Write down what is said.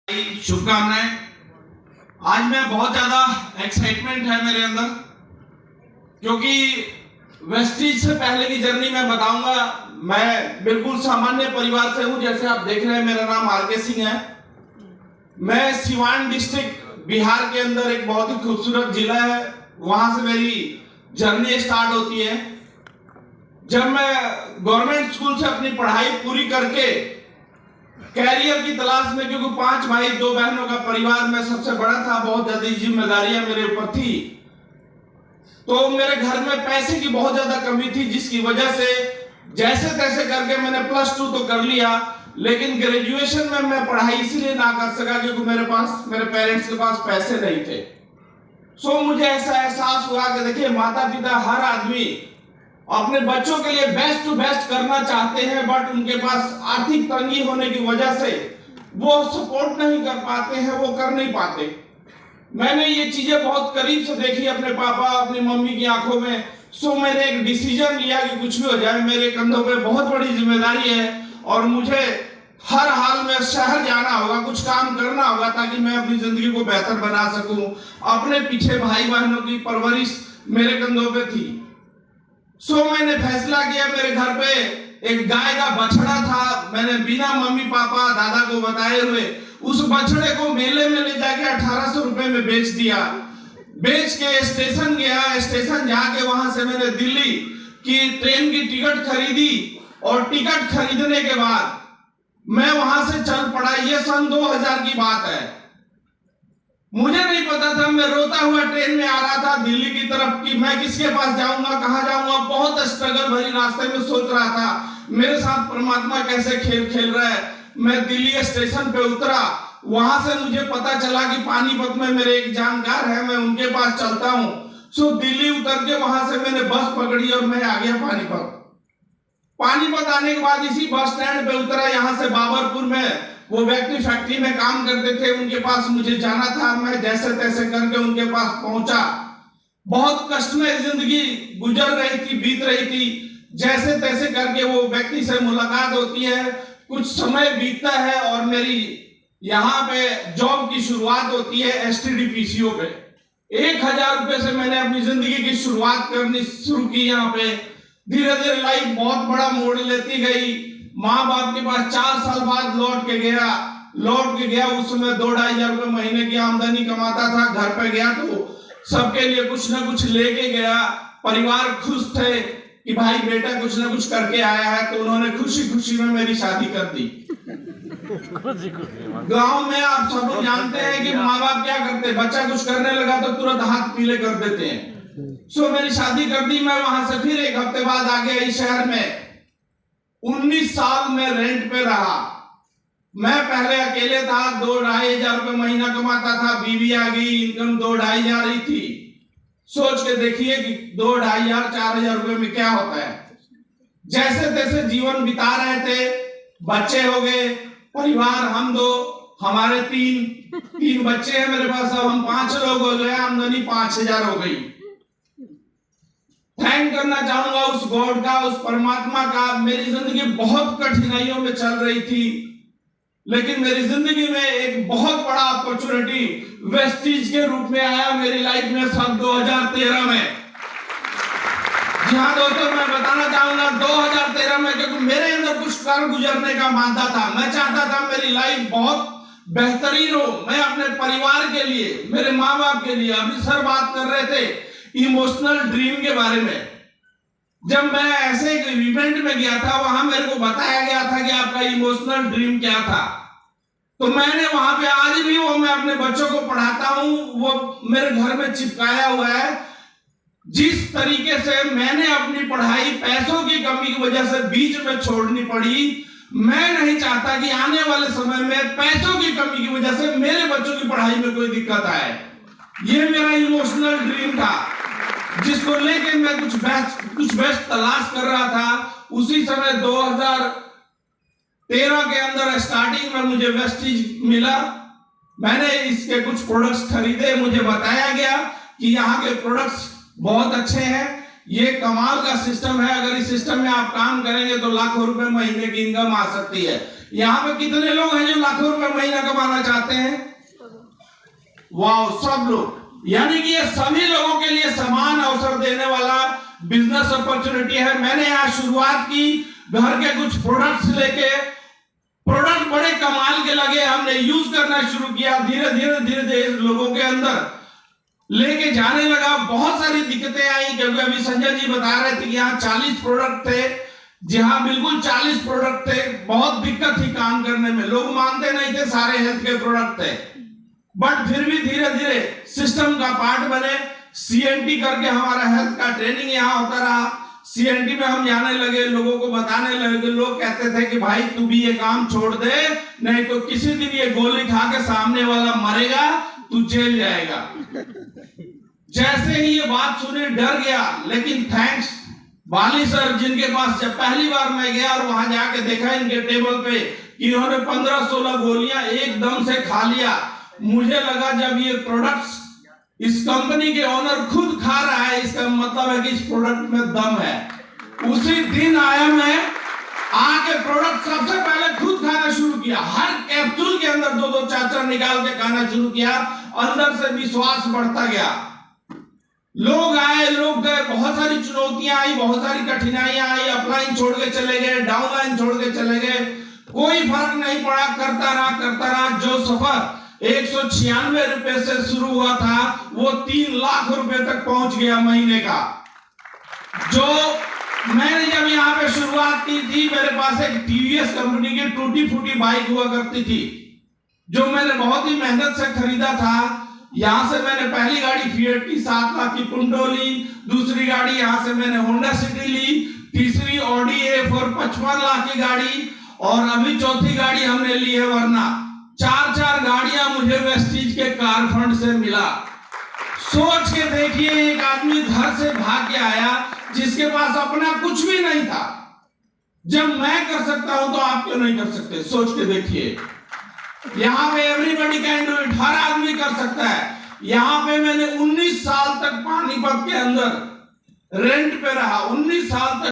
शुभकामनाएं। आज मैं बहुत ज्यादा एक्साइटमेंट है मेरे अंदर, क्योंकि वेस्टीज से पहले की जर्नी मैं बताऊंगा। मैं बिल्कुल सामान्य परिवार से हूं, जैसे आप देख रहे हैं। मेरा नाम आर.के. सिंह है। मैं सिवान डिस्ट्रिक्ट बिहार के अंदर एक बहुत ही खूबसूरत जिला है, वहां से मेरी जर्नी स्टार्ट होती है। जब मैं गवर्नमेंट स्कूल से अपनी पढ़ाई पूरी करके कैरियर की तलाश में, क्योंकि 5 भाई 2 बहनों का परिवार, मैं सबसे बड़ा था, बहुत ज्यादा जिम्मेदारियां मेरे ऊपर थी, तो मेरे घर में पैसे की बहुत ज्यादा कमी थी, जिसकी वजह से जैसे तैसे करके मैंने +2 तो कर लिया, लेकिन ग्रेजुएशन में मैं पढ़ाई इसलिए ना कर सका क्योंकि मेरे पेरेंट्स के पास पैसे नहीं थे। सो मुझे ऐसा एहसास हुआ कि देखिए, माता पिता, हर आदमी अपने बच्चों के लिए बेस्ट टू बेस्ट करना चाहते हैं, बट उनके पास आर्थिक तंगी होने की वजह से वो सपोर्ट नहीं कर पाते हैं, वो कर नहीं पाते। मैंने ये चीजें बहुत करीब से देखी अपने पापा, अपनी मम्मी की आंखों में। सो मैंने एक डिसीजन लिया कि कुछ भी हो जाए, मेरे कंधों पे बहुत बड़ी जिम्मेदारी है और मुझे हर हाल में शहर जाना होगा, कुछ काम करना होगा, ताकि मैं अपनी जिंदगी को बेहतर बना सकूं। अपने पीछे भाई बहनों की परवरिश मेरे कंधों पे थी। सो मैंने फैसला किया, मेरे घर पे एक गाय का बछड़ा था, मैंने बिना मम्मी पापा दादा को बताए हुए उस बछड़े को मेले में ले जाके 1800 रुपए में बेच दिया। बेच के स्टेशन गया, स्टेशन जाके वहां से मैंने दिल्ली की ट्रेन की टिकट खरीदी और टिकट खरीदने के बाद मैं वहां से चल पड़ा। ये सन 2000 की बात है। मुझे नहीं पता था, मैं रोता हुआ ट्रेन में आ रहा था दिल्ली की तरफ कि मैं किसके पास जाऊंगा, कहां जाऊंगा। बहुत स्ट्रगल भरी रास्ते में सोच रहा था मेरे साथ परमात्मा कैसे खेल खेल रहा है। मैं दिल्ली स्टेशन पे उतरा, वहां से मुझे पता चला कि पानीपत में मेरे एक जानकार है, मैं उनके पास चलता हूं। सो दिल्ली उतर के वहां से मैंने बस पकड़ी और मैं आ गया पानीपत। पानीपत आने के बाद इसी बस स्टैंड पे उतरा। यहाँ से बाबरपुर में वो व्यक्ति फैक्ट्री में काम करते थे, उनके पास मुझे जाना था। मैं जैसे तैसे करके उनके पास पहुंचा। बहुत कष्टमय जिंदगी गुजर रही थी, बीत रही थी। जैसे तैसे करके वो व्यक्ति से मुलाकात होती है, कुछ समय बीतता है और मेरी यहाँ पे जॉब की शुरुआत होती है STD-PCO पे। 1000 रुपए से मैंने अपनी जिंदगी की शुरुआत करनी शुरू की। यहाँ पे धीरे धीरे लाइफ बहुत बड़ा मोड़ लेती गई। माँ बाप के पास 4 साल बाद लौट के गया। उस समय 2-2.5 रुपए महीने की आमदनी कमाता था। घर पे गया तो सबके लिए कुछ ना कुछ लेके गया। परिवार खुश थे कि भाई बेटा कुछ ना कुछ करके आया है, तो उन्होंने खुशी खुशी में मेरी शादी कर दी। गांव में आप सब लोग जानते हैं कि माँ बाप क्या करते हैं, बच्चा कुछ करने लगा तो तुरंत हाथ पीले कर देते हैं। सो मेरी शादी कर दी। मैं वहां से फिर 1 हफ्ते बाद आ गया इस शहर में। 19 साल में रेंट पे रहा। मैं पहले अकेले था, 2-2.5 रुपए महीना कमाता था। बीवी आ गई, इनकम 2-2.5 ही थी। सोच के देखिए कि 2-2.5-4 रुपए में क्या होता है। जैसे तैसे जीवन बिता रहे थे। बच्चे हो गए, परिवार हम 2, हमारे 3 बच्चे हैं मेरे पास। अब हम 5 लोग हो गए, आमदनी 5000 हो गई। थैंक करना चाहूंगा उस गॉड का, उस परमात्मा का। मेरी जिंदगी बहुत कठिनाइयों में चल रही थी, लेकिन मेरी जिंदगी में एक बहुत बड़ा अपॉर्चुनिटी वेस्टीज के रूप में आया मेरी लाइफ में सन 2013 में। जी हाँ दोस्तों, मैं बताना चाहूंगा 2013 में, क्योंकि मेरे अंदर कुछ कर गुजरने का मानता था। मैं चाहता था मेरी लाइफ बहुत बेहतरीन हो। मैं अपने परिवार के लिए, मेरे माँ बाप के लिए। अभी सर बात कर रहे थे इमोशनल ड्रीम के बारे में। जब मैं ऐसे एक इवेंट में गया था, वहां मेरे को बताया गया था कि आपका इमोशनल ड्रीम क्या था। तो मैंने वहां पे, आज भी वो मैं अपने बच्चों को पढ़ाता हूं, वो मेरे घर में चिपकाया हुआ है। जिस तरीके से मैंने अपनी पढ़ाई पैसों की कमी की वजह से बीच में छोड़नी पड़ी, मैं नहीं चाहता कि आने वाले समय में पैसों की कमी की वजह से मेरे बच्चों की पढ़ाई में कोई दिक्कत आए। ये मेरा इमोशनल ड्रीम था, जिसको लेके मैं कुछ बेस्ट तलाश कर रहा था। उसी समय 2013 के अंदर स्टार्टिंग में मुझे वेस्टीज मिला। मैंने इसके कुछ प्रोडक्ट्स खरीदे। मुझे बताया गया कि यहाँ के प्रोडक्ट्स बहुत अच्छे हैं, ये कमाल का सिस्टम है। अगर इस सिस्टम में आप काम करेंगे तो लाखों रुपए महीने की इनकम आ सकती है। यहाँ पे कितने लोग हैं जो लाखों रुपए महीना कमाना चाहते हैं? वाह, सब लोग। यानी कि ये सभी लोगों के लिए समान अवसर देने वाला बिजनेस अपॉर्चुनिटी है। मैंने यहाँ शुरुआत की घर के कुछ प्रोडक्ट्स लेके, प्रोडक्ट बड़े कमाल के लगे, हमने यूज करना शुरू किया। धीरे धीरे लोगों के अंदर लेके जाने लगा। बहुत सारी दिक्कतें आई, क्योंकि अभी संजय जी बता रहे थे कि यहाँ 40 प्रोडक्ट थे। जी हाँ, बिल्कुल 40 प्रोडक्ट थे। बहुत दिक्कत थी काम करने में, लोग मानते नहीं थे सारे हेल्थ के प्रोडक्ट थे, बट फिर भी धीरे धीरे सिस्टम का पार्ट बने। सीएनटी करके हमारा हेल्थ का ट्रेनिंग यहाँ होता रहा। सीएनटी में हम जाने लगे, लोगों को बताने लगे। लोग कहते थे कि भाई तू भी ये काम छोड़ दे, नहीं तो किसी दिन ये गोली खा के सामने वाला मरेगा, तू जेल जाएगा। जैसे ही ये बात सुनी डर गया, लेकिन थैंक्स बाली सर, जिनके पास जब पहली बार मैं गया और वहां जाके देखा इनके टेबल पे कि इन्होंने 15-16 गोलियां एकदम से खा लिया। मुझे लगा जब ये प्रोडक्ट्स इस कंपनी के ओनर खुद खा रहा है, इसका मतलब है कि इस प्रोडक्ट में दम है। उसी दिन आया मैं, आके प्रोडक्ट सबसे पहले खुद खाना शुरू किया। हर कैप्सूल के अंदर 2-2 4-4 निकाल के खाना शुरू किया। अंदर से विश्वास बढ़ता गया। लोग आए, लोग गए, बहुत सारी चुनौतियां आई, बहुत सारी कठिनाइयां आई। अपलाइन छोड़ के चले गए, डाउनलाइन छोड़ के चले गए, कोई फर्क नहीं पड़ा। करता रहा। जो सफर 196 रुपए से शुरू हुआ था, वो 3 लाख रुपए तक पहुंच गया महीने का। जो मैंने जब यहाँ पे शुरुआत की थी, मेरे पास एक टीवीएस कंपनी की टूटी फूटी बाइक हुआ करती थी, जो मैंने बहुत ही मेहनत से खरीदा था। यहां से मैंने पहली गाड़ी फिएट की 7 लाख की पुंटो ली, दूसरी गाड़ी यहां से मैंने होंडा सिटी ली, तीसरी ऑडी A4 55 लाख की गाड़ी, और अभी चौथी गाड़ी हमने ली है वरना। 4 गाड़ियां मुझे वेस्टीज के कार फंड से मिला। सोच के देखिए, एक आदमी घर से भाग के आया जिसके पास अपना कुछ भी नहीं था। जब मैं कर सकता हूं तो आप क्यों नहीं कर सकते? सोच के देखिए। यहाँ पे एवरीबॉडी कैन डू इट, हर आदमी कर सकता है। यहाँ पे मैंने 19 साल तक पानीपत के अंदर रेंट पे रहा, 19 साल तक